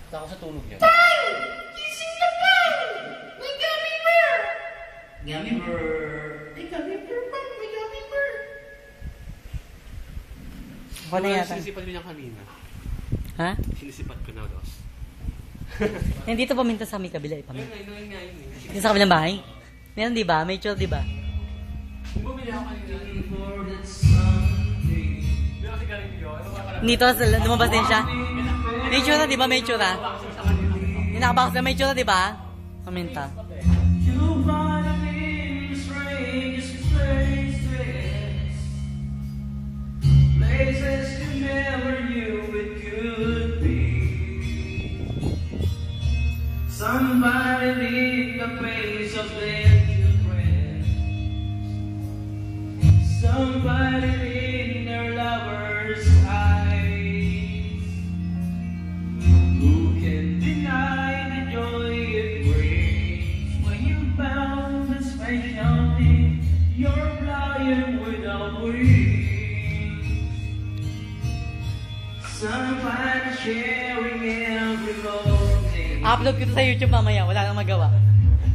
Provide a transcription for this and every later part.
Tako sa tulog niya. Bang! Gising na bang! May gummy bear! Gummy bear! May gummy bear bang? May gummy bear! Ako na yata. Sinisipat ko niya kanina. Ha? Sinisipat ko na, Dos. Hindi ito paminta sa aming kabila. Ayun nga. Yung sa kabilang bahay? Meron di ba? May tsura di ba? Kung bumili ako kanina. Dito, lumabas din siya. May tsura di ba? May tsura. Yung nakabox na may tsura di ba? Paminta. Places you never knew it could be. Somebody leave the place of their children. Somebody in their lover's eyes. Who can deny the joy it brings when you found a special thing? You're flying without wings. Somebody sharing every morning. Upload ko ito sa YouTube mamaya. Wala nang magawa.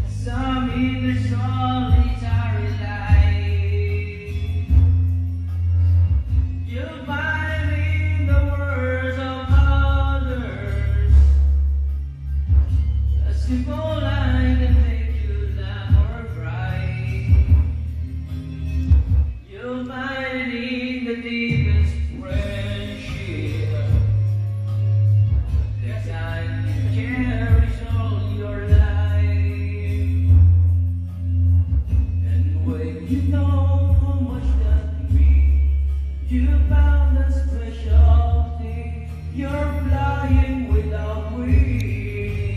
Some in the solitary life. You'll find in the words of others a simple line that makes you laugh or cry. You'll find it in the deepest friendship. The time you cherish all your life. And when you know how much that means, you